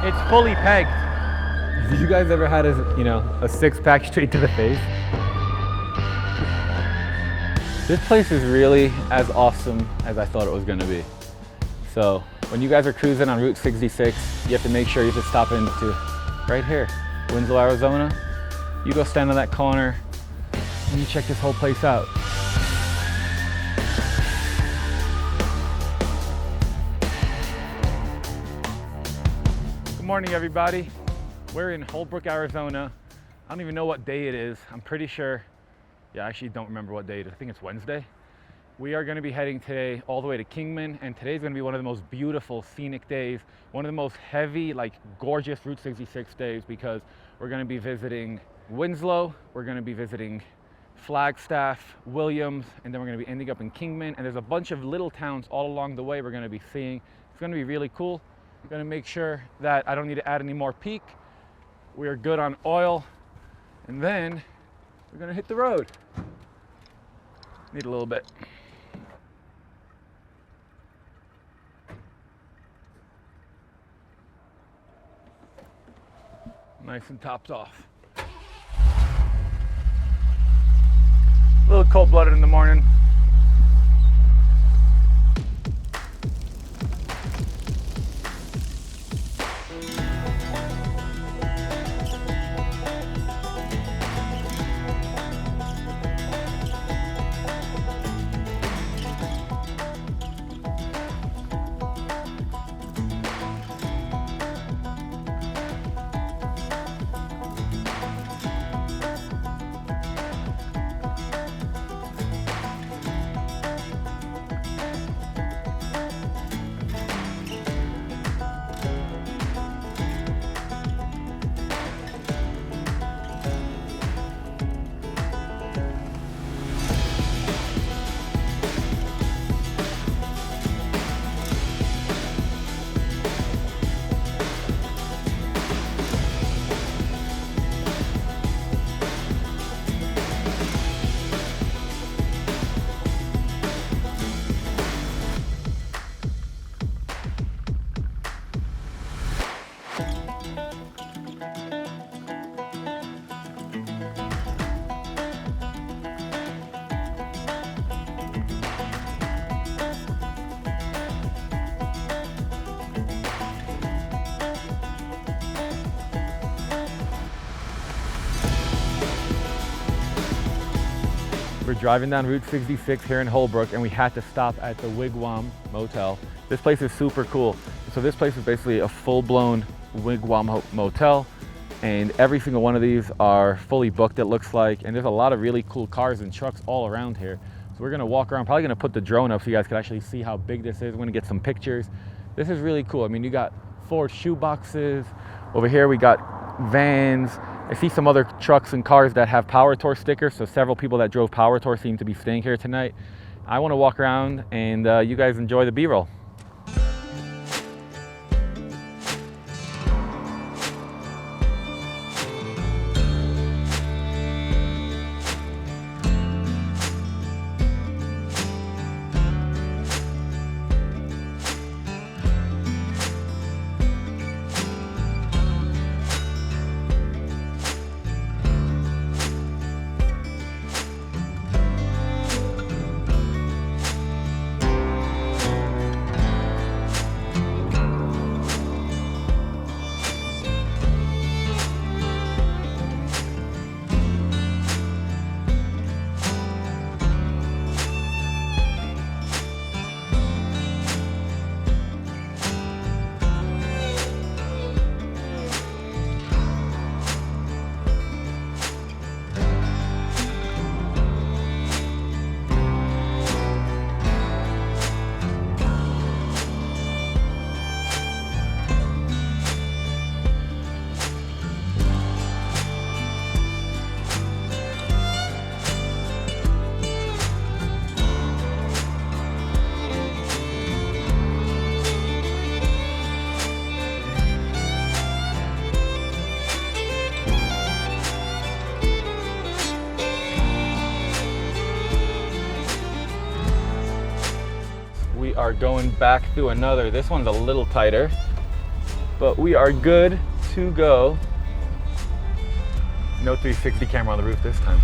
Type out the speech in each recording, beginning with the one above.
It's fully pegged. Did you guys ever had a six-pack straight to the face? This place is really as awesome as I thought it was gonna be. So when you guys are cruising on Route 66, you have to make sure you just stop into right here, Winslow, Arizona. You go stand on that corner and you check this whole place out. Good morning, everybody. We're in Holbrook, Arizona. I don't even know what day it is. I'm pretty sure, I actually don't remember what day it is. I think it's Wednesday. We are gonna be heading today all the way to Kingman, and today's gonna be one of the most beautiful scenic days, one of the most heavy, gorgeous Route 66 days, because we're gonna be visiting Winslow, we're gonna be visiting Flagstaff, Williams, and then we're gonna be ending up in Kingman, and there's a bunch of little towns all along the way we're gonna be seeing. It's gonna be really cool. I'm gonna make sure that I don't need to add any more peak. We are good on oil, and then we're gonna hit the road. Need a little bit. Nice and topped off. A little cold-blooded in the morning. We're driving down Route 66 here in Holbrook, and we had to stop at the Wigwam Motel. This place is super cool. So this place is basically a full-blown Wigwam Motel, and every single one of these are fully booked, it looks like, and there's a lot of really cool cars and trucks all around here. So we're gonna walk around, probably gonna put the drone up so you guys can actually see how big this is. We're gonna get some pictures. This is really cool. I mean, you got Ford shoe boxes. Over here we got vans. I see some other trucks and cars that have Power Tour stickers, so several people that drove Power Tour seem to be staying here tonight. I want to walk around and you guys enjoy the B-roll. We are going back through another. This one's a little tighter. but we are good to go. No 360 camera on the roof this time.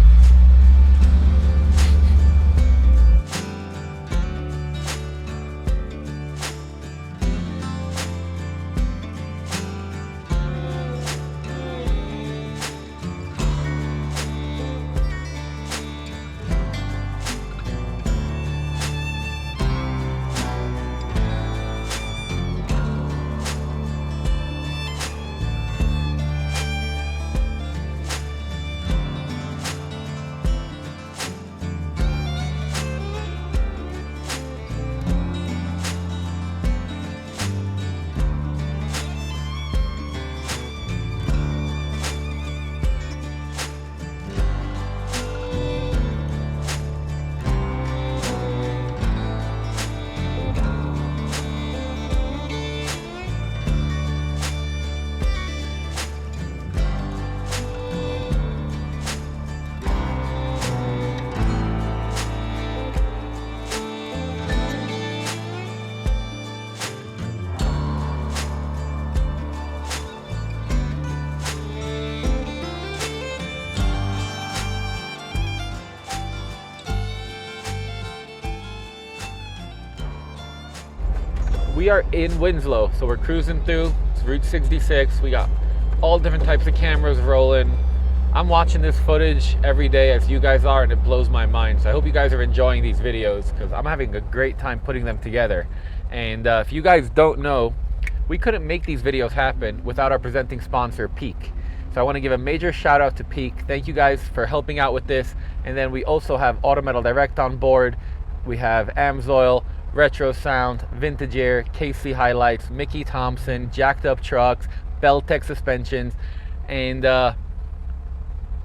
We are in Winslow, so we're cruising through. It's Route 66. We got all different types of cameras rolling. I'm watching this footage every day as you guys are, and it blows my mind. So I hope you guys are enjoying these videos because I'm having a great time putting them together. And if you guys don't know, we couldn't make these videos happen without our presenting sponsor, Peak. So I want to give a major shout out to Peak. Thank you guys for helping out with this. And then we also have Autometal Direct on board. We have Amsoil, Retro Sound, Vintage Air, KC HiLiTES, Mickey Thompson, Jacked Up Trucks, Beltec Suspensions, and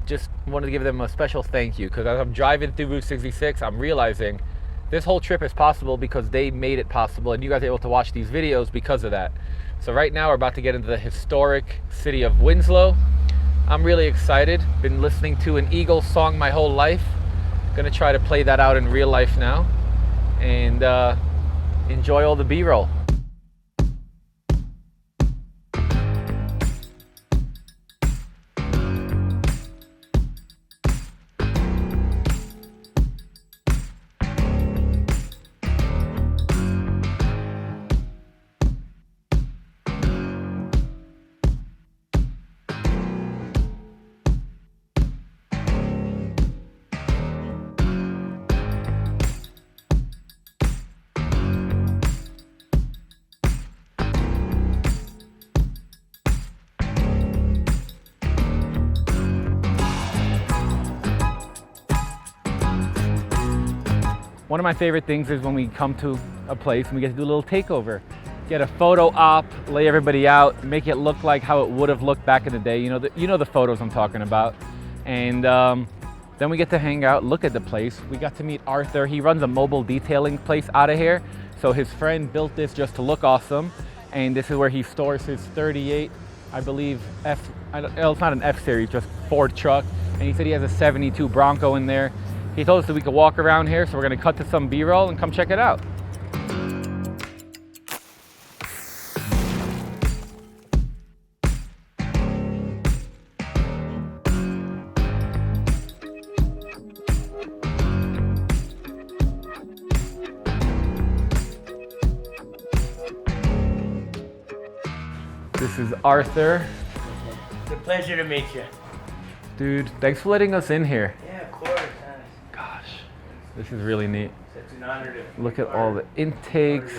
just wanted to give them a special thank you because as I'm driving through Route 66, I'm realizing this whole trip is possible because they made it possible, and you guys are able to watch these videos because of that. So right now we're about to get into the historic city of Winslow. I'm really excited. Been listening to an Eagles song my whole life. Gonna try to play that out in real life now and enjoy all the B-roll. One of my favorite things is when we come to a place and we get to do a little takeover. Get a photo op, lay everybody out, make it look like how it would have looked back in the day. You know the photos I'm talking about. And then we get to hang out, look at the place. We got to meet Arthur. He runs a mobile detailing place out of here. So his friend built this just to look awesome. And this is where he stores his 38, I believe, it's not an F series, just Ford truck. And he said he has a 72 Bronco in there. He told us that we could walk around here, so we're gonna cut to some B-roll and come check it out. This is Arthur. It's a pleasure to meet you. Dude, thanks for letting us in here. Yeah, of course. Gosh, this is really neat. It's an honor to Look at all the intakes.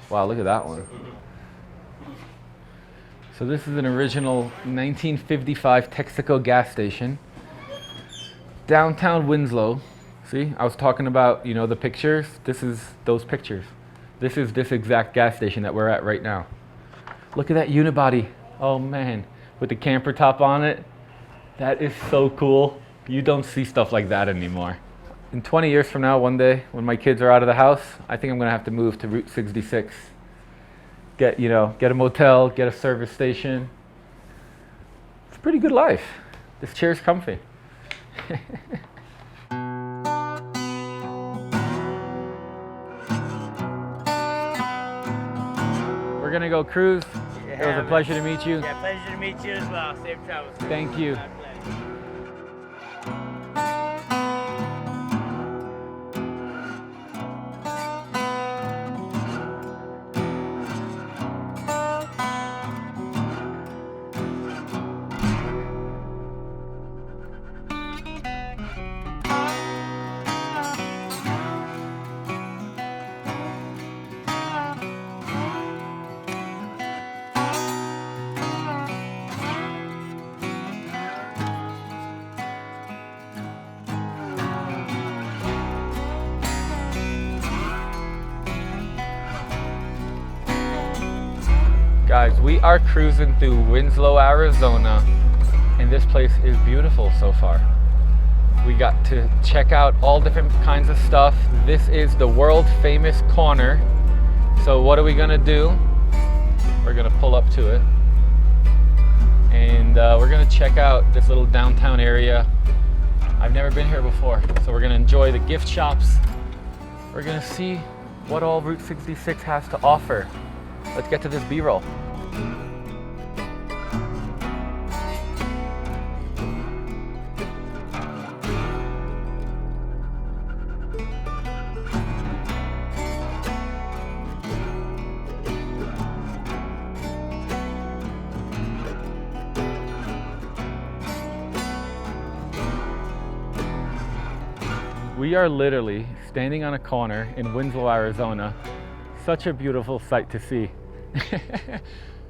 Wow, look at that one. So this is an original 1955 Texaco gas station. Downtown Winslow. See, I was talking about, the pictures. This is those pictures. This is this exact gas station that we're at right now. Look at that unibody. Oh man, with the camper top on it. That is so cool. You don't see stuff like that anymore. In 20 years from now, one day, when my kids are out of the house, I think I'm gonna have to move to Route 66. Get a motel, get a service station. It's a pretty good life. This chair's comfy. We're gonna go cruise. Yeah. It was a pleasure to meet you. Yeah, pleasure to meet you as well. Safe travels. Thank you. God bless. Guys, we are cruising through Winslow, Arizona, and this place is beautiful so far. We got to check out all different kinds of stuff. This is the world famous corner. So what are we gonna do? We're gonna pull up to it, and we're gonna check out this little downtown area. I've never been here before, so we're gonna enjoy the gift shops. We're gonna see what all Route 66 has to offer. Let's get to this B-roll. We are literally standing on a corner in Winslow, Arizona. Such a beautiful sight to see.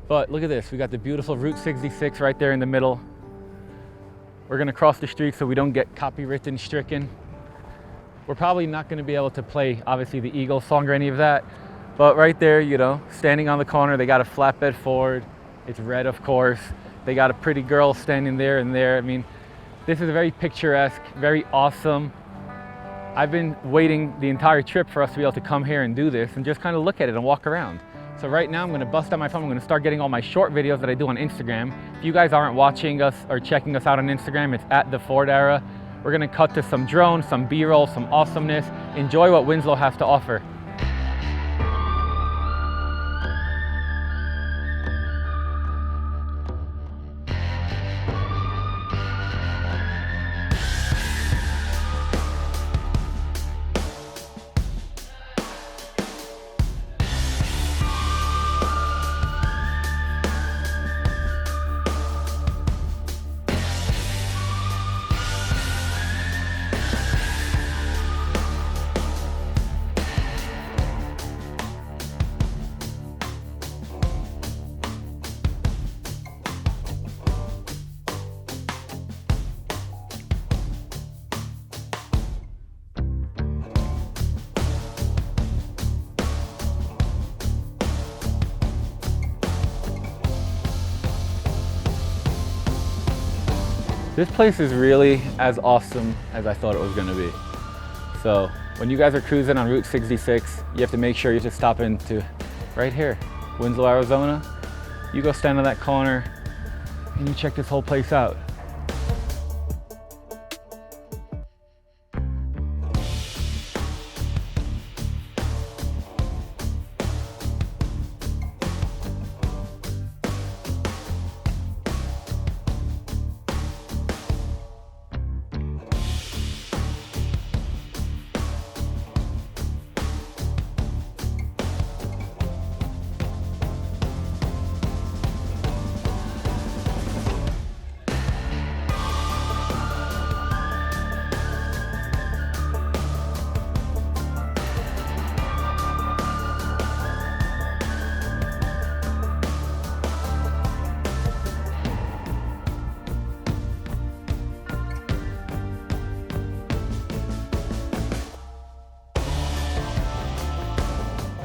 But look at this, we got the beautiful Route 66 right there in the middle. We're gonna cross the street so we don't get copyright stricken. We're probably not gonna be able to play, obviously, the Eagles song or any of that, but right there, you know, standing on the corner, they got a flatbed Ford. It's red, of course. They got a pretty girl standing there and there. I mean, this is very picturesque, very awesome. I've been waiting the entire trip for us to be able to come here and do this and just kind of look at it and walk around. So right now I'm gonna bust out my phone. I'm gonna start getting all my short videos that I do on Instagram. If you guys aren't watching us or checking us out on Instagram, it's at The Ford Era. We're gonna cut to some drones, some B-roll, some awesomeness. Enjoy what Winslow has to offer. This place is really as awesome as I thought it was gonna be. So when you guys are cruising on Route 66, you have to make sure you just stop into right here, Winslow, Arizona. You go stand on that corner and you check this whole place out.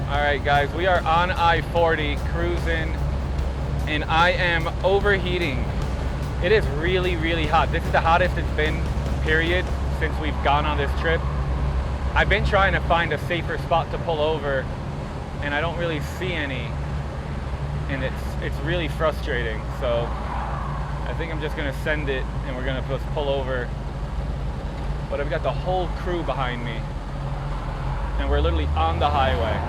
All right, guys, we are on I-40 cruising, and I am overheating. It is really, really hot. This is the hottest it's been, period, since we've gone on this trip. I've been trying to find a safer spot to pull over, and I don't really see any, and it's really frustrating. So I think I'm just gonna send it, and we're gonna just pull over. But I've got the whole crew behind me, and we're literally on the highway.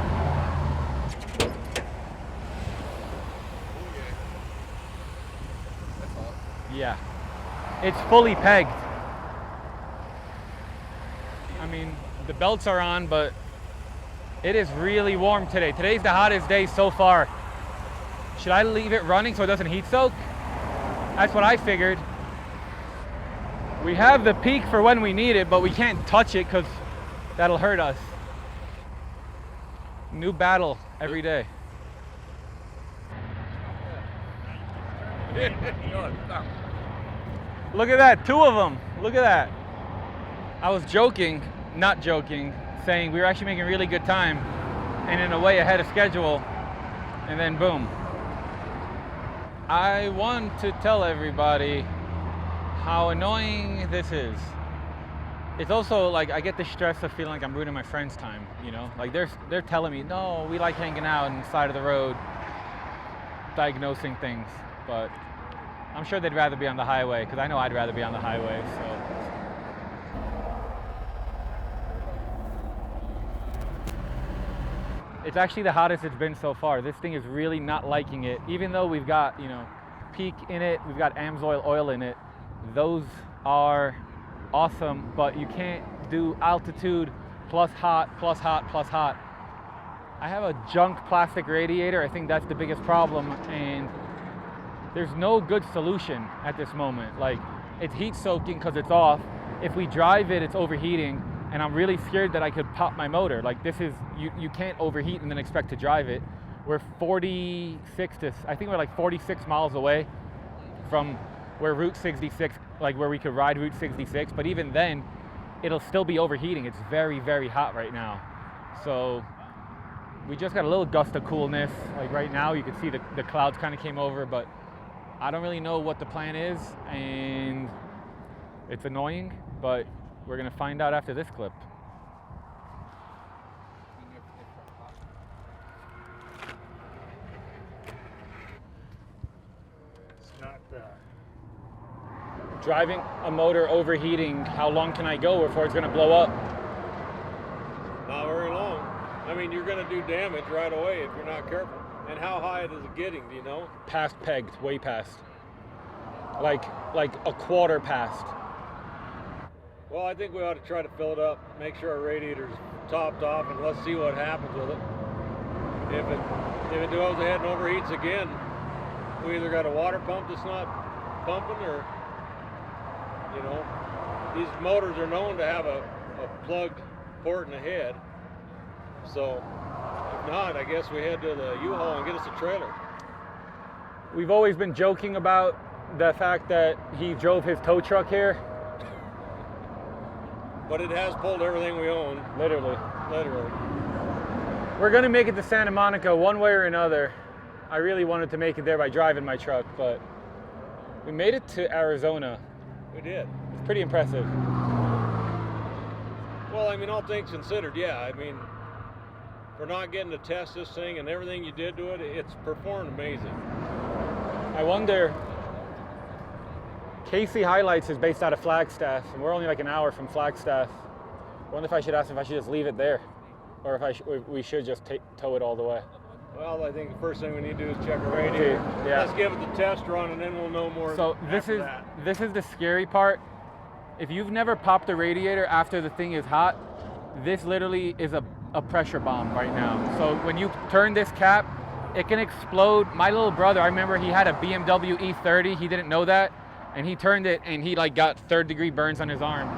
Yeah, it's fully pegged. I mean, the belts are on, but it is really warm today. Today's the hottest day so far. Should I leave it running so it doesn't heat soak? That's what I figured. We have the peak for when we need it, but we can't touch it because that'll hurt us. New battle every day. Look at that, 2 of them. Look at that. I was joking, not joking, saying we were actually making really good time and in a way ahead of schedule, and then boom. I want to tell everybody how annoying this is. It's also like I get the stress of feeling like I'm ruining my friends' time, you know? Like they're telling me, no, we like hanging out on the side of the road, diagnosing things, but I'm sure they'd rather be on the highway, because I know I'd rather be on the highway, so. It's actually the hottest it's been so far. This thing is really not liking it, even though we've got, you know, peak in it, we've got AMSOIL oil in it. Those are awesome, but you can't do altitude plus hot, plus hot, plus hot. I have a junk plastic radiator. I think that's the biggest problem, and there's no good solution at this moment. Like, it's heat soaking because it's off. If we drive it, it's overheating, and I'm really scared that I could pop my motor. Like, this is, you can't overheat and then expect to drive it. We're 46 miles away from where Route 66, like where we could ride Route 66, but even then, it'll still be overheating. It's very, very hot right now. So we just got a little gust of coolness. Like right now, you can see the clouds kind of came over, but I don't really know what the plan is, and it's annoying, but we're gonna find out after this clip. Driving a motor overheating, how long can I go before it's going to blow up? Not very long. I mean, you're going to do damage right away if you're not careful. And how high is it getting, do you know? Past pegged, way past. Like a quarter past. Well, I think we ought to try to fill it up, make sure our radiator's topped off, and let's see what happens with it. If it goes ahead and overheats again, we either got a water pump that's not pumping, or you know, these motors are known to have a plugged port in the head. So if not, I guess we head to the U-Haul and get us a trailer. We've always been joking about the fact that he drove his tow truck here. But it has pulled everything we own. Literally. We're gonna make it to Santa Monica one way or another. I really wanted to make it there by driving my truck, but we made it to Arizona. We did. It's pretty impressive. Well, I mean, all things considered, yeah. I mean, for not getting to test this thing and everything you did to it, it's performed amazing. I wonder, KC HiLiTES is based out of Flagstaff, and we're only like an hour from Flagstaff. I wonder if I should ask if I should just leave it there, or if we should just tow it all the way. Well, I think the first thing we need to do is check our radiator. Yeah. Let's give it the test run, and then we'll know more. So this is the scary part. If you've never popped a radiator after the thing is hot, this literally is a pressure bomb right now. So when you turn this cap, it can explode. My little brother, I remember he had a BMW E30. He didn't know that, and he turned it, and he like got third-degree burns on his arm.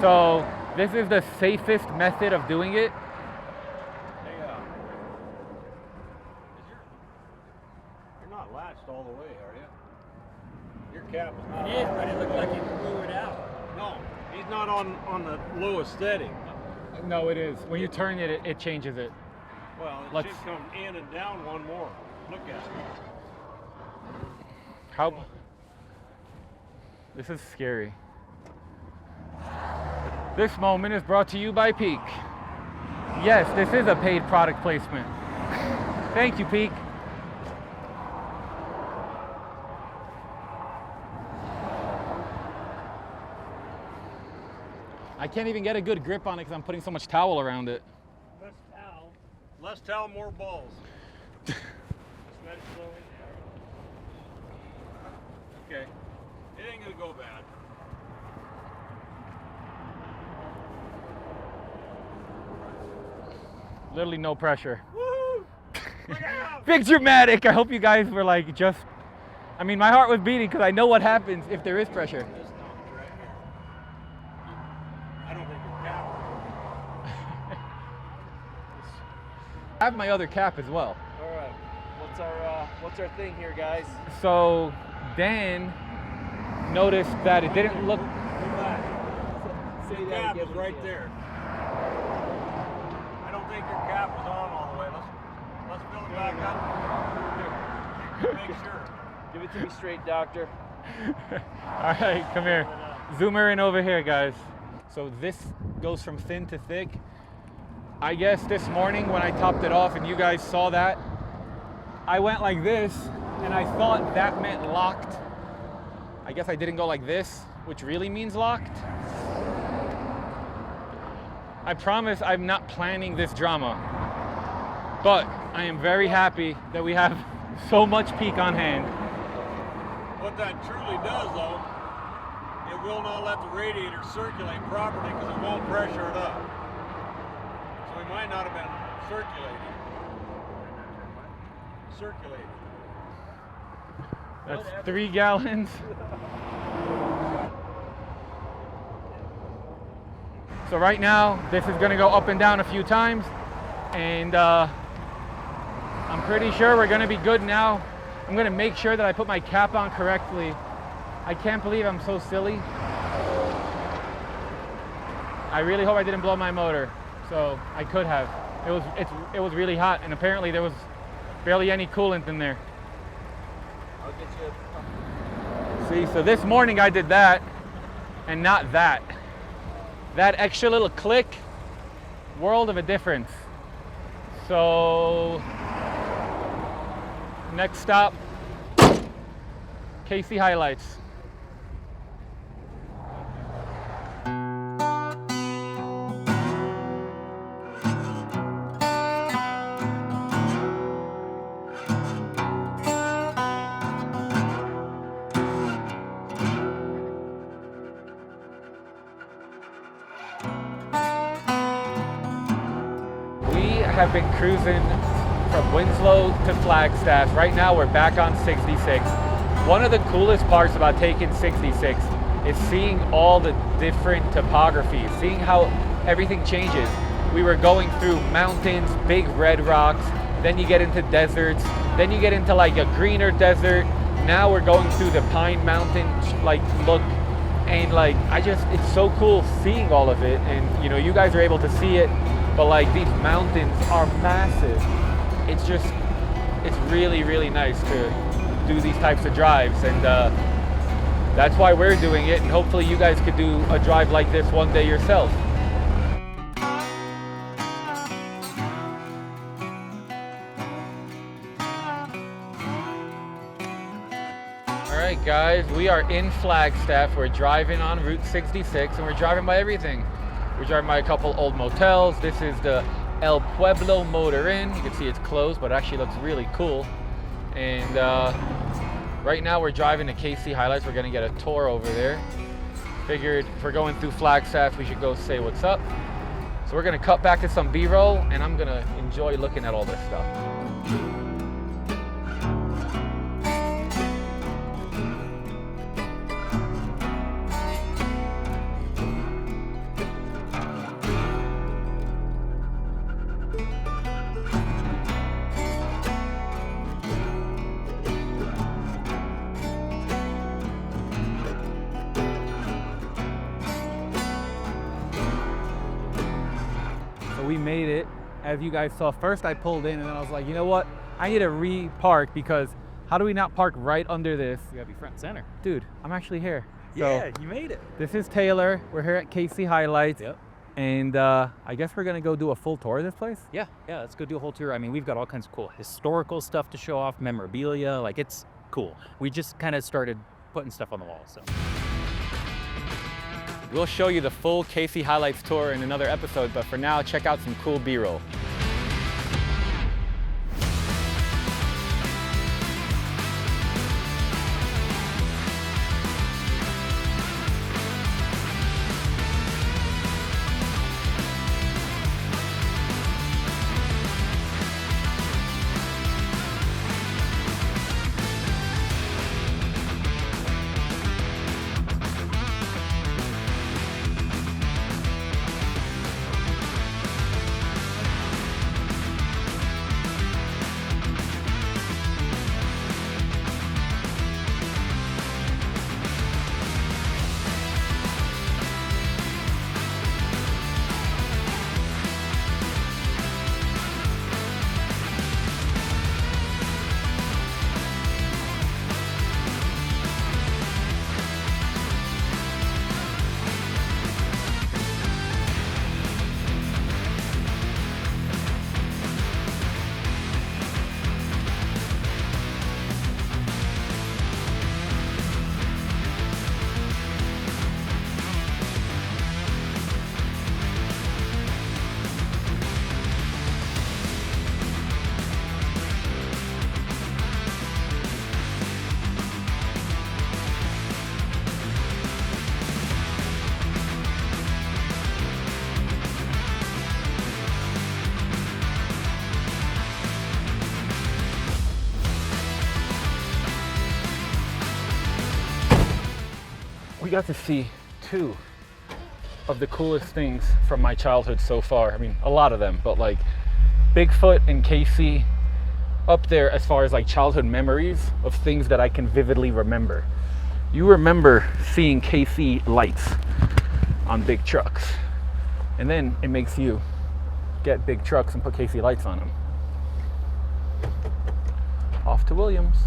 So this is the safest method of doing it. Latched all the way, are you? Your cap is not. It is, but it looked like he blew it out. No, he's not on the lowest setting. No, it is. When you turn it, it changes it. Well, it should come in and down one more. Look at it. How? This is scary. This moment is brought to you by Peak. Yes, this is a paid product placement. Thank you, Peak. I can't even get a good grip on it because I'm putting so much towel around it. Less towel, more balls. Okay. It ain't gonna go bad. Literally no pressure. Woo! Look out! Big dramatic. I hope you guys were like just, I mean, my heart was beating because I know what happens if there is pressure. This knocked right here. I don't think your cap. I have my other cap as well. All right. What's our thing here, guys? So Dan noticed that it didn't look. Go back. Say Your that cap again is with right me. there. I don't think your cap was on all the way. Let's fill it back up. Make sure. Give it to me straight, doctor. All right, come here. Zoom her in over here, guys. So this goes from thin to thick. I guess this morning when I topped it off and you guys saw that, I went like this and I thought that meant locked. I guess I didn't go like this, which really means locked. I promise I'm not planning this drama, but I am very happy that we have so much peak on hand. What that truly does, though, it will not let the radiator circulate properly because it won't pressure it up. So we might not have been circulating. That's 3 gallons. So right now, this is gonna go up and down a few times, and I'm pretty sure we're gonna be good now. I'm gonna make sure that I put my cap on correctly. I can't believe I'm so silly. I really hope I didn't blow my motor, so I could have. It was really hot, and apparently there was barely any coolant in there. I'll get you. See, so this morning I did that, and not that. That extra little click, world of a difference. So, next stop, KC HiLiTES. Have been cruising from Winslow to Flagstaff. Right now we're back on 66. One of the coolest parts about taking 66 is seeing all the different topographies, seeing how everything changes. We were going through mountains, big red rocks, then you get into deserts, then you get into like a greener desert. Now we're going through the Pine Mountain like look, and like it's so cool seeing all of it. And you know, you guys are able to see it. But like these mountains are massive. It's really, really nice to do these types of drives. And that's why we're doing it. And hopefully you guys could do a drive like this one day yourself. All right, guys, we are in Flagstaff. We're driving on Route 66 and we're driving by everything. We're driving by a couple old motels. This is the El Pueblo Motor Inn. You can see it's closed, but it actually looks really cool. And right now we're driving to KC HiLiTES. We're gonna get a tour over there. Figured if we're going through Flagstaff, we should go say what's up. So we're gonna cut back to some B-roll, and I'm gonna enjoy looking at all this stuff. We made it. As you guys saw, first I pulled in and then I was like, you know what? I need to re-park because how do we not park right under this? You gotta be front and center. Dude, I'm actually here. Yeah, you made it. This is Taylor. We're here at KC HiLiTES. Yep. And I guess we're gonna go do a full tour of this place. Yeah, let's go do a whole tour. I mean, we've got all kinds of cool historical stuff to show off, memorabilia, like it's cool. We just kind of started putting stuff on the wall, so. We'll show you the full KC HiLiTES tour in another episode, but for now, check out some cool B-roll. we got to see two of the coolest things from my childhood so far. I mean, a lot of them, but like Bigfoot and KC up there as far as like childhood memories of things that I can vividly remember. You remember seeing KC lights on big trucks, and then it makes you get big trucks and put KC lights on them. Off to Williams.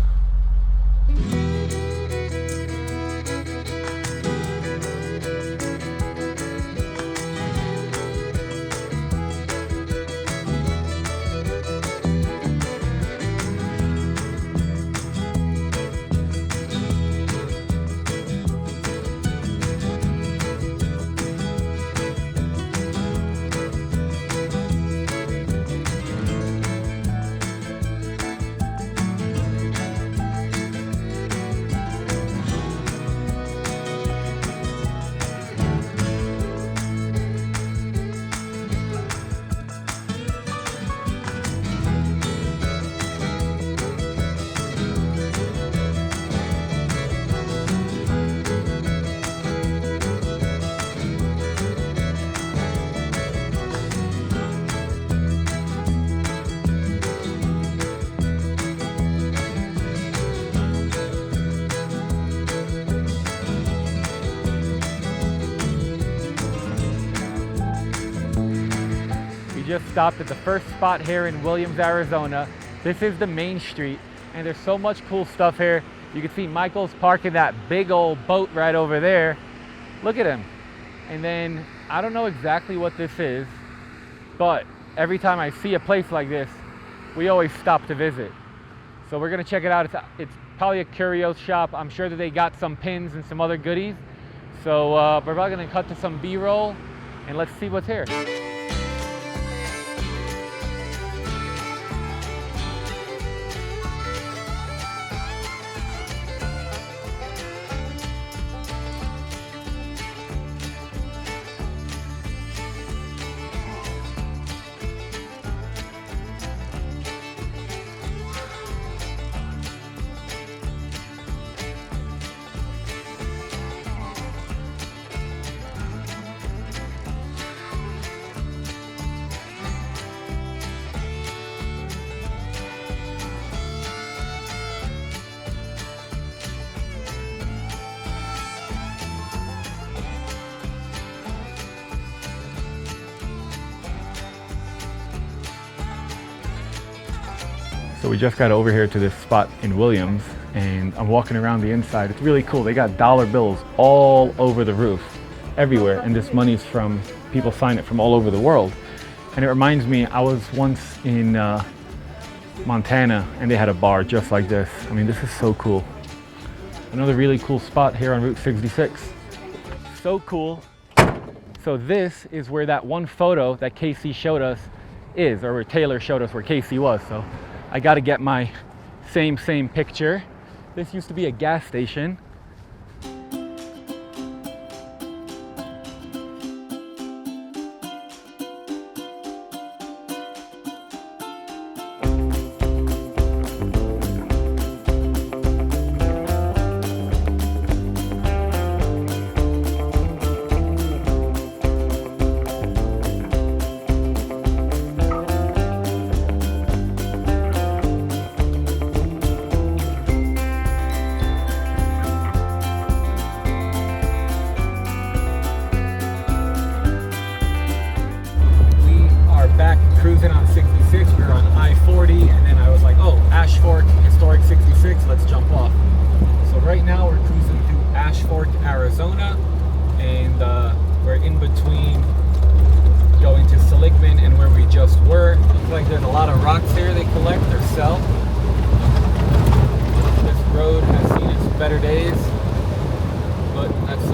Just stopped at the first spot here in Williams, Arizona. This is the main street, and there's so much cool stuff here. You can see Michael's parking that big old boat right over there. Look at him. And then I don't know exactly what this is, but every time I see a place like this, we always stop to visit. So we're gonna check it out. It's probably a curio shop. I'm sure that they got some pins and some other goodies. So we're probably gonna cut to some B-roll and let's see what's here. So we just got over here to this spot in Williams, and I'm walking around the inside. It's really cool. They got dollar bills all over the roof, everywhere, and this money's from people sign it from all over the world. And it reminds me, I was once in Montana, and they had a bar just like this. I mean, this is so cool. Another really cool spot here on Route 66. So cool. So this is where that one photo that KC showed us is, or where Taylor showed us where KC was. So I got to get my same picture. This used to be a gas station. Cruising on 66, we were on I-40, and then I was like, oh, Ash Fork, historic 66, let's jump off. So right now we're cruising through Ash Fork, Arizona, and we're in between going to Seligman and where we just were. Looks like there's a lot of rocks here they collect or sell. This road has seen its better days, but that's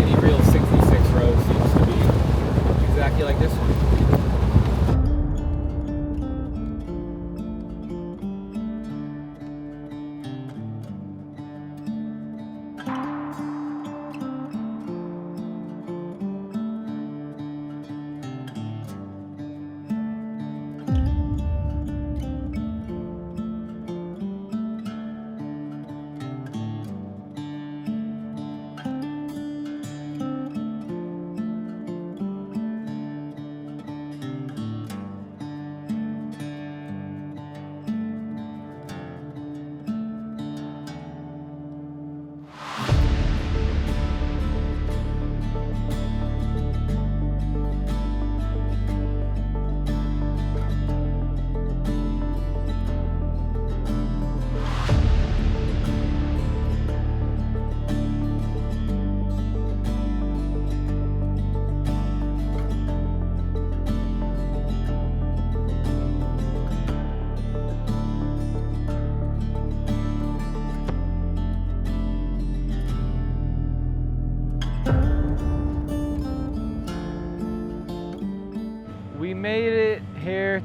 any real 66 road seems to be exactly like this one.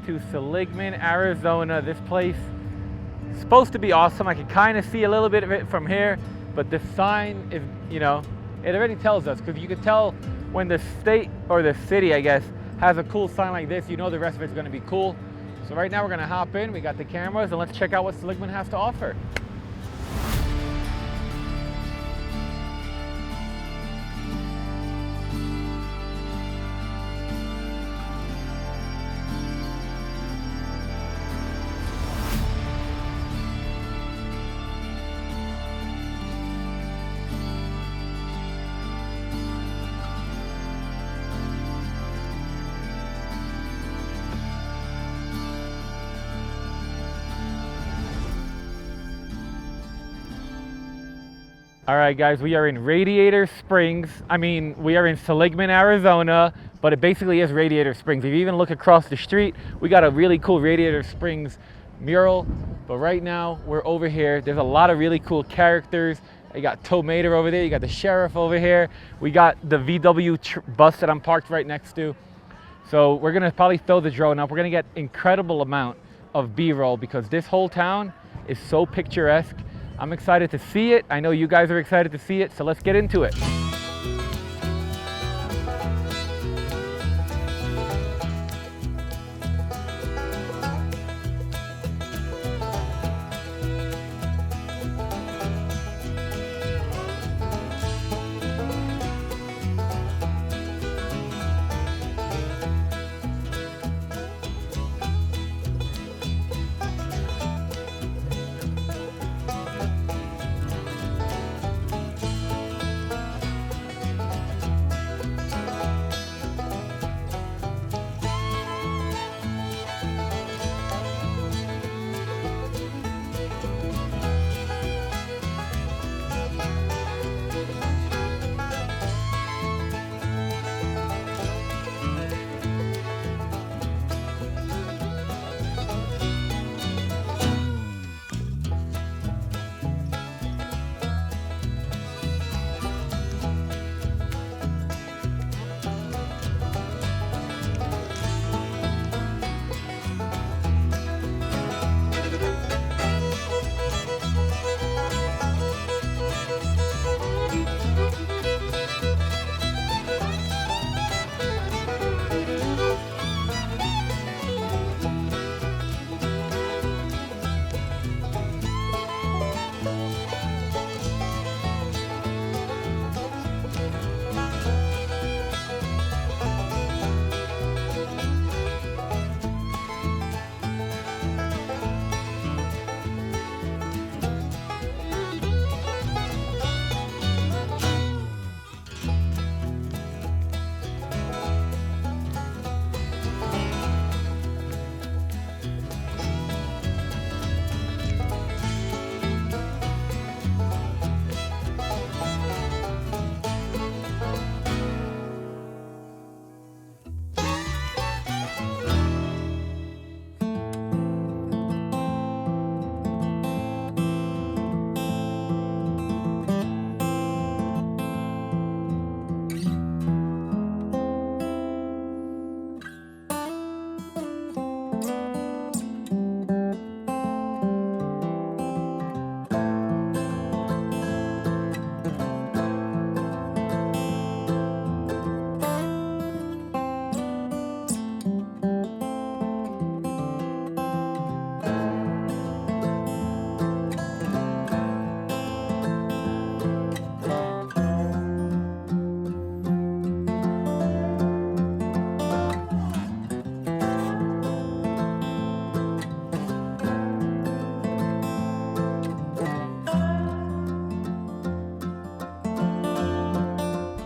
to Kingman, Arizona. This place is supposed to be awesome. I can kind of see a little bit of it from here, but the sign is, you know, it already tells us, because you can tell when the state or the city, I guess, has a cool sign like this, you know the rest of it's going to be cool. So right now we're going to hop in, we got the cameras, and let's check out what Kingman has to offer. All right, guys, we are in Radiator Springs. We are in Kingman, Arizona, but it basically is Radiator Springs. If you even look across the street, we got a really cool Radiator Springs mural. But right now, we're over here. There's a lot of really cool characters. You got Tomater over there. You got the sheriff over here. We got the VW bus that I'm parked right next to. So we're gonna probably throw the drone up. We're gonna get incredible amount of B-roll because this whole town is so picturesque. I'm excited to see it. I know you guys are excited to see it, so let's get into it.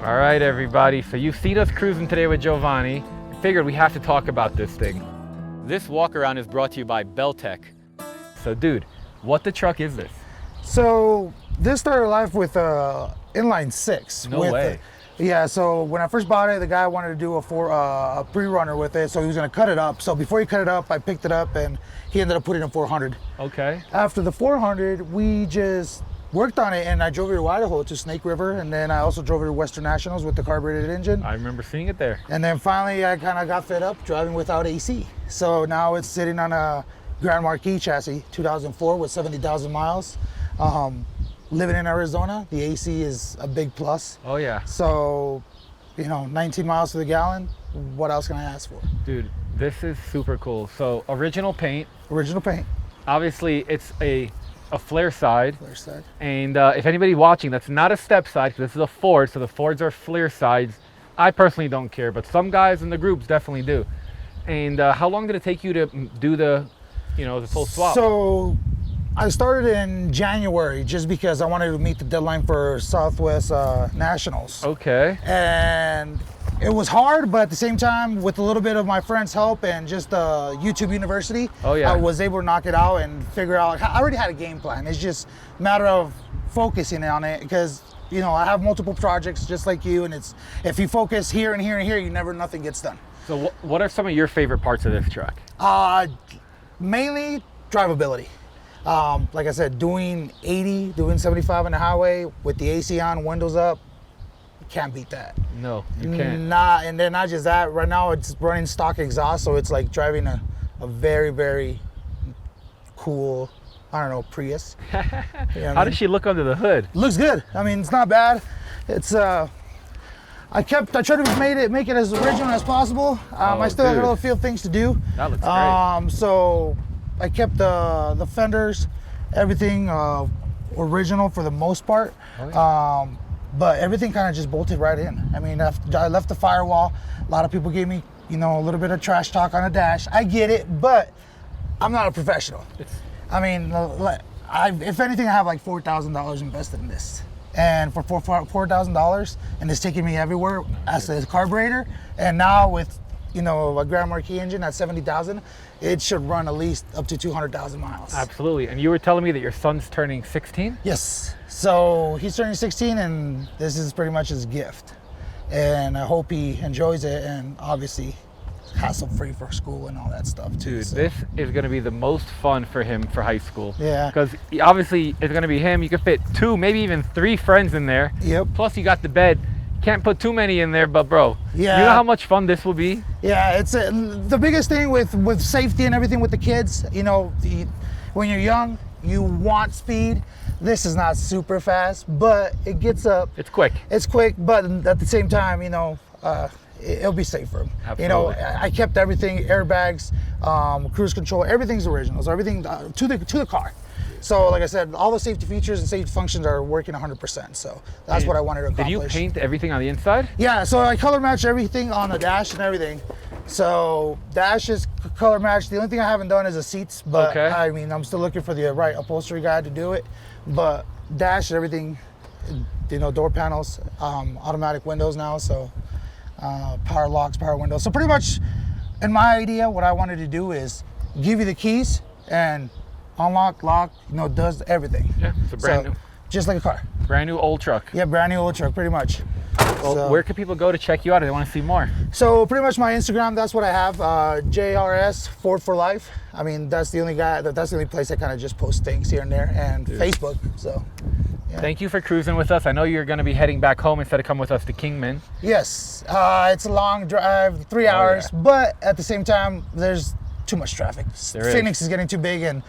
All right, everybody, so you've seen us cruising today with Giovanni. I figured we have to talk about this thing. This walk around is brought to you by Beltec. So dude, what the truck is this? So this started life with inline six. No way. Yeah, so when I first bought it, the guy wanted to do a pre-runner with it, so he was gonna cut it up. So before he cut it up, I picked it up and he ended up putting in 400. Okay. After the 400, we just worked on it, and I drove it to Idaho to Snake River, and then I also drove it to Western Nationals with the carbureted engine. I remember seeing it there. And then finally, I kind of got fed up driving without AC. So now it's sitting on a Grand Marquis chassis, 2004 with 70,000 miles. Living in Arizona, the AC is a big plus. Oh yeah. So, 19 miles to the gallon, what else can I ask for? Dude, this is super cool. So original paint. Original paint. Obviously, it's a flare side. Flare side. And if anybody watching, that's not a step side, because this is a Ford, so the Fords are flare sides. I personally don't care, but some guys in the groups definitely do. And how long did it take you to do the full swap? So I started in January just because I wanted to meet the deadline for Southwest Nationals. Okay. And it was hard, but at the same time, with a little bit of my friend's help and just YouTube University, oh, yeah. I was able to knock it out and figure out. I already had a game plan. It's just a matter of focusing on it because I have multiple projects just like you, and it's if you focus here and here and here, nothing gets done. So what are some of your favorite parts of this truck? Mainly drivability. Like I said, doing 80, doing 75 on the highway with the AC on, windows up, you can't beat that. No, you can't. And then not just that, right now it's running stock exhaust, so it's like driving a very, very cool, Prius. How does she look under the hood? Looks good. I mean, it's not bad. It's I tried to make it as original as possible. I still have a few things to do. That looks great. So I kept the fenders, everything original for the most part. Oh, yeah. But everything kind of just bolted right in. I mean, I left the firewall. A lot of people gave me, a little bit of trash talk on the dash. I get it, but I'm not a professional. I mean, if anything, I have like $4,000 invested in this. And for $4,000, and it's taking me everywhere as a carburetor. And now with, a Grand Marquis engine at 70,000, it should run at least up to 200,000 miles. Absolutely. And you were telling me that your son's turning 16? Yes. So he's turning 16, and this is pretty much his gift. And I hope he enjoys it, and obviously hassle-free for school and all that stuff too. Dude, this is going to be the most fun for him for high school. Yeah. Because obviously it's going to be him. You can fit 2, maybe even 3 friends in there. Yep. Plus you got the bed. Can't put too many in there, but bro, yeah. You know how much fun this will be? Yeah, it's the biggest thing with safety and everything with the kids. When you're young, you want speed. This is not super fast, but it gets up. It's quick. It's quick, but at the same time, it'll be safe for him. Absolutely. I kept everything, airbags, cruise control, everything's original. So everything to the car. So like I said, all the safety features and safety functions are working 100%. So that's what I wanted to accomplish. Did you paint everything on the inside? Yeah, so I color matched everything on the dash and everything. So dash is color matched. The only thing I haven't done is the seats, but okay. I mean, I'm still looking for the right upholstery guy to do it. But dash and everything, door panels, automatic windows now, so power locks, power windows. So pretty much, in my idea, what I wanted to do is give you the keys and unlock, lock, does everything. Yeah, it's a brand new. Just like a car. Brand new old truck. Yeah, brand new old truck, pretty much. Well, where can people go to check you out if they want to see more? So pretty much my Instagram, that's what I have, JRS Ford for Life. I mean, that's the only place I kind of just post things here and there, and Dude. Facebook, so. Yeah. Thank you for cruising with us. I know you're going to be heading back home instead of coming with us to Kingman. Yes, it's a long drive, 3 hours, yeah. But at the same time, there's too much traffic. Phoenix is getting too big, and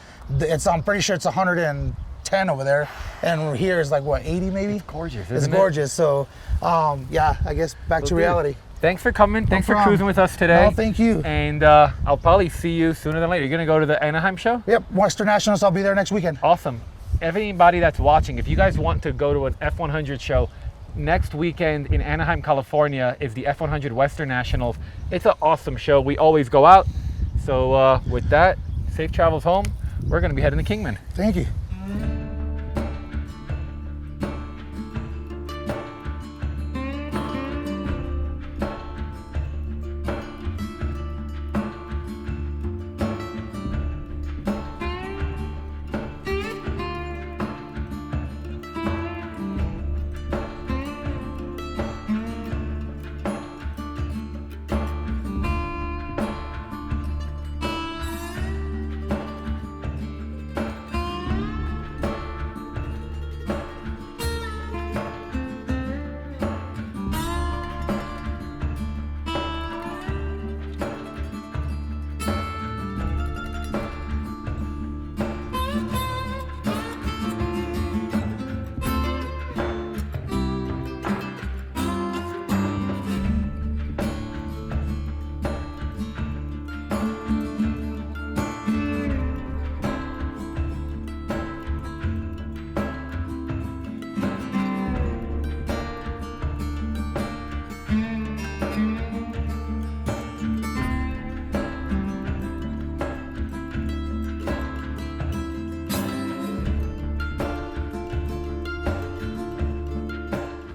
I'm pretty sure it's 110 over there, and here is like what, 80 maybe? It's gorgeous, isn't It's gorgeous. So, yeah, I guess back to reality. Thanks for coming. No Thanks for problem. cruising with us today. No, thank you. And I'll probably see you sooner than later. You're going to go to the Anaheim show? Yep, Western Nationals. I'll be there next weekend. Awesome. Everybody that's watching, if you guys want to go to an F100 show, next weekend in Anaheim, California is the F100 Western Nationals. It's an awesome show. We always go out. So with that, safe travels home. We're going to be heading to Kingman. Thank you.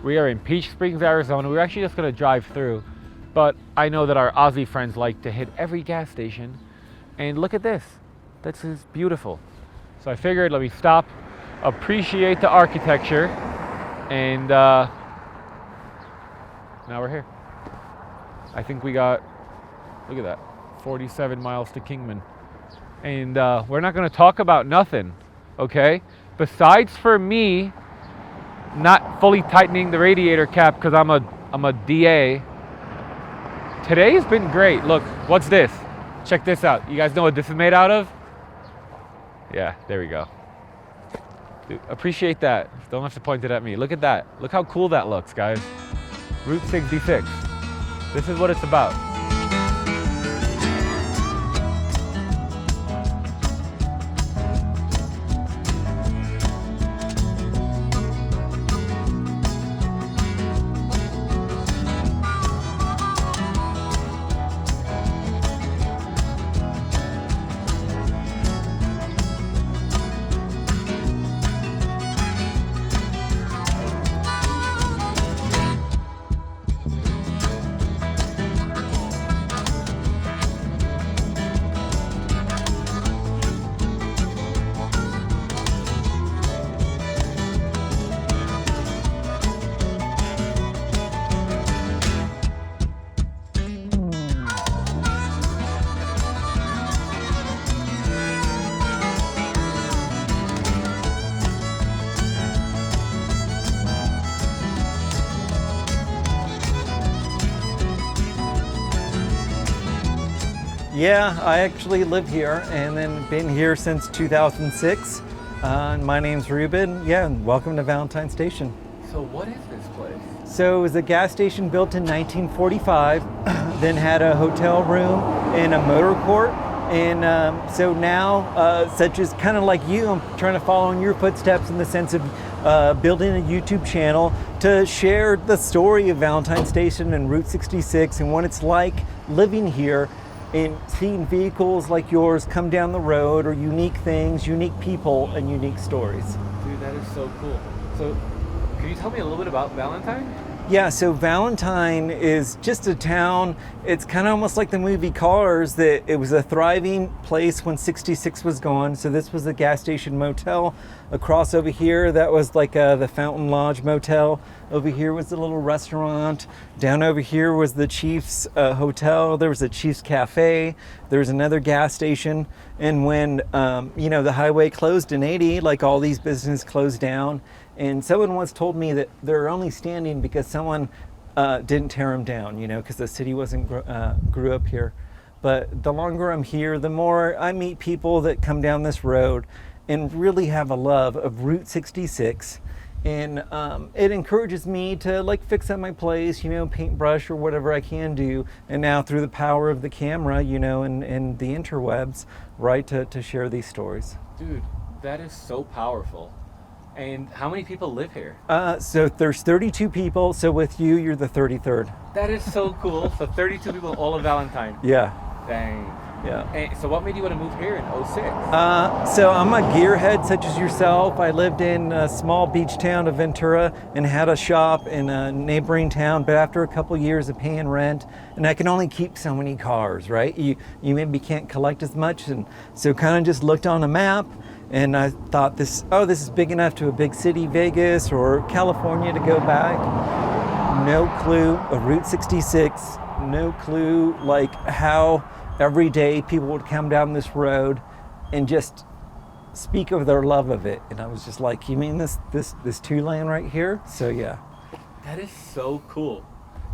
We are in Peach Springs, Arizona. We're actually just gonna drive through, but I know that our Aussie friends like to hit every gas station. And look at this. This is beautiful. So I figured let me stop, appreciate the architecture, and now we're here. I think we got, look at that, 47 miles to Kingman. And we're not gonna talk about nothing, okay? Besides for me not fully tightening the radiator cap because I'm a DA. Today's been great. Look, what's this? Check this out. You guys know what this is made out of? Yeah, there we go. Dude, appreciate that. Don't have to point it at me. Look at that. Look how cool that looks, guys. Route 66. This is what it's about. Yeah, I actually live here and then been here since 2006. My name's Ruben. Yeah, and welcome to Valentine Station. So what is this place? So it was a gas station built in 1945, then had a hotel room and a motor court. And so now, such as kind of like you, I'm trying to follow in your footsteps in the sense of building a YouTube channel to share the story of Valentine Station and Route 66 and what it's like living here and seeing vehicles like yours come down the road, or unique things, unique people, and unique stories. Dude, that is so cool. So, can you tell me a little bit about Valentine? Yeah, so Valentine is just a town. It's kind of almost like the movie Cars, that it was a thriving place when 66 was gone. So this was a gas station motel. Across over here, that was like the Fountain Lodge Motel. Over here was the little restaurant. Down over here was the Chief's hotel. There was a Chief's Cafe. There's another gas station. And when, the highway closed in 80, like all these businesses closed down. And someone once told me that they're only standing because someone didn't tear them down, because the city wasn't grew up here. But the longer I'm here, the more I meet people that come down this road and really have a love of Route 66. And it encourages me to fix up my place, paintbrush or whatever I can do. And now through the power of the camera, and the interwebs, right, to share these stories. Dude, that is so powerful. And how many people live here? So there's 32 people. So with you, you're the 33rd. That is so cool. So 32 people, all of Valentine. Yeah. Dang. Yeah. And so what made you want to move here in 06? So I'm a gearhead such as yourself. I lived in a small beach town of Ventura and had a shop in a neighboring town. But after a couple years of paying rent, and I can only keep so many cars, right? You maybe can't collect as much. And so kind of just looked on a map. And I thought this is big enough to a big city, Vegas or California, to go back. No clue of Route 66, no clue how every day people would come down this road and just speak of their love of it. And I was just like, you mean this two lane right here? So yeah. That is so cool.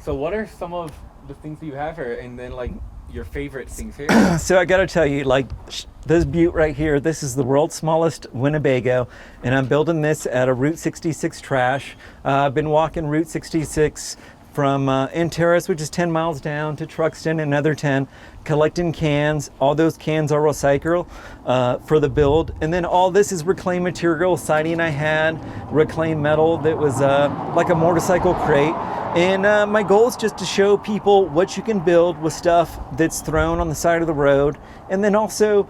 So what are some of the things that you have here, and then your favorite things here? So I gotta tell you, this butte right here, this is the world's smallest Winnebago, and I'm building this at a Route 66 trash. I've been walking Route 66 from Terrace, which is 10 miles down, to Truxton, another 10, collecting cans. All those cans are recycled for the build. And then all this is reclaimed material, siding I had, reclaimed metal that was like a motorcycle crate. And my goal is just to show people what you can build with stuff that's thrown on the side of the road. And then also,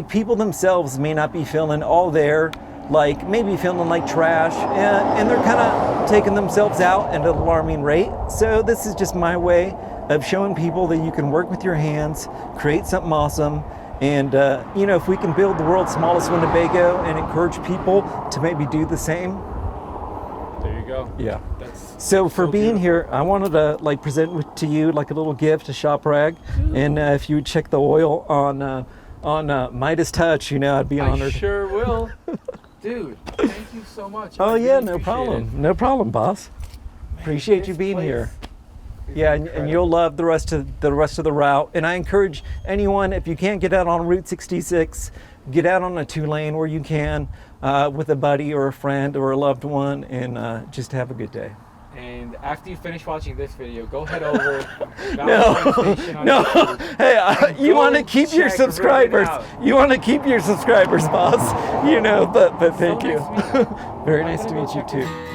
people themselves may not be feeling all there like maybe feeling like trash, and they're kind of taking themselves out at an alarming rate. So this is just my way of showing people that you can work with your hands, create something awesome, and you know, if we can build the world's smallest Winnebago and encourage people to maybe do the same. There you go. Yeah. That's So for being beautiful. here, I wanted to like present to you like a little gift, a shop rag, and if you would check the oil on Midas Touch, you know, I'd be honored. I sure will. Dude, thank you so much. Oh I yeah, really no appreciate problem. it. No problem, boss. Appreciate you This being place here. is Yeah, and incredible. you'll love the rest of the route. And I encourage anyone, if you can't get out on Route 66, get out on a 2-lane where you can, with a buddy or a friend or a loved one, and just have a good day. And after you finish watching this video, go head over. No, no. Hey, you Go want to keep your check subscribers. Ribbon out. You want to keep your subscribers, boss. You know, but thank So you. nice to meet you. Very I'm nice to gonna go meet you check too. this.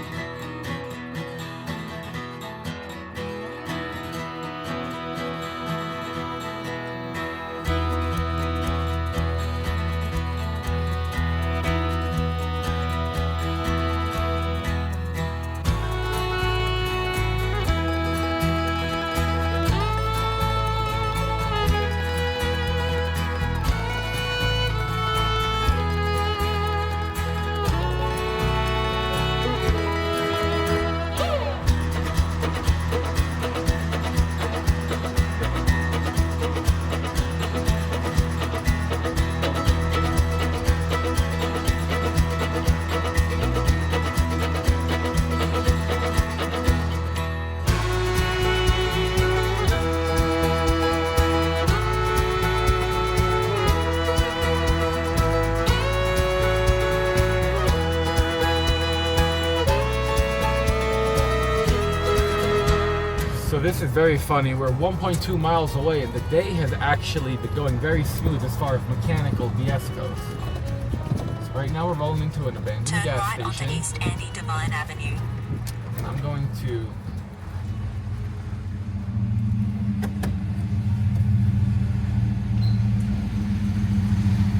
So this is very funny. We're 1.2 miles away, and the day has actually been going very smooth as far as mechanical BS goes. So right now we're rolling into an abandoned Turn gas right onto station, East Andy Devine Avenue. and I'm going to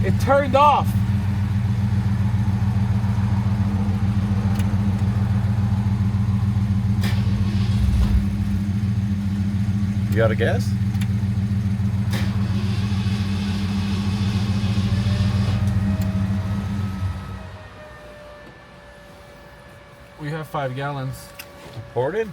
It turned off. You got a guess? We have 5 gallons. Ported?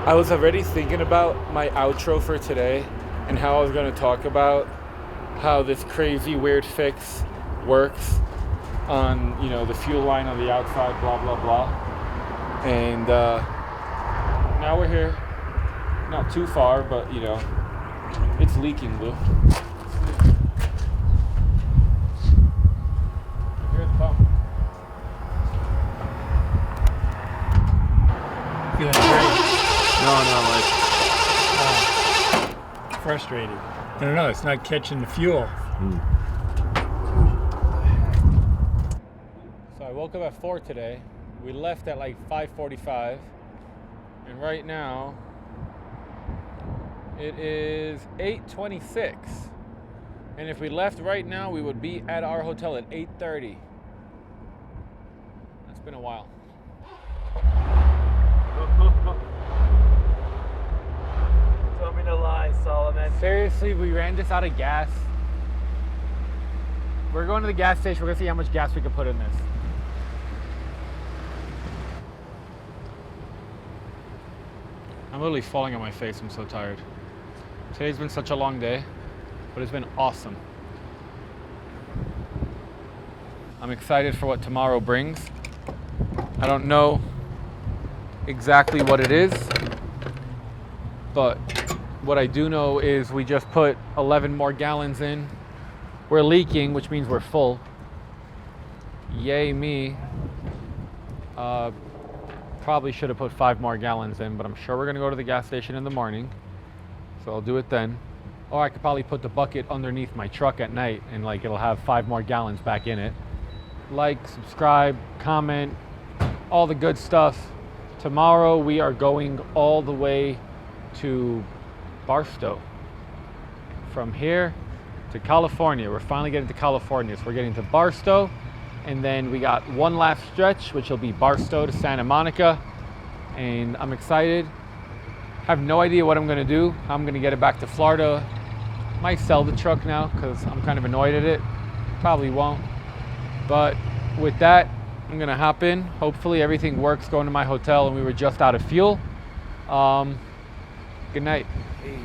I was already thinking about my outro for today and how I was going to talk about how this crazy weird fix works on, you know, the fuel line on the outside, blah, blah, blah. And now we're here. Not too far, but, you know, it's leaking, Lou. Here's the pump. Feeling great. No, Frustrated. I don't know, it's not catching the fuel. So I woke up at 4 today. We left at like 5:45. And right now it is 8:26. And if we left right now, we would be at our hotel at 8:30. That's been a while. Tell me to lie, Solomon. Seriously, we ran just out of gas. We're going to the gas station. We're gonna see how much gas we can put in this. I'm literally falling on my face. I'm so tired. Today's been such a long day, but it's been awesome. I'm excited for what tomorrow brings. I don't know exactly what it is, but what I do know is we just put 11 more gallons in. We're leaking, which means we're full. Yay me. Probably should have put 5 more gallons in, but I'm sure we're gonna go to the gas station in the morning. So I'll do it then. Or I could probably put the bucket underneath my truck at night and like it'll have 5 more gallons back in it. Like, subscribe, comment, all the good stuff. Tomorrow we are going all the way to Barstow from here to California. We're finally getting to California. So we're getting to Barstow, and then we got one last stretch, which will be Barstow to Santa Monica. And I'm excited. I have no idea what I'm gonna do. How I'm gonna get it back to Florida. Might sell the truck now because I'm kind of annoyed at it. Probably won't. But with that, I'm gonna hop in. Hopefully everything works going to my hotel, and we were just out of fuel. Good night. Hey.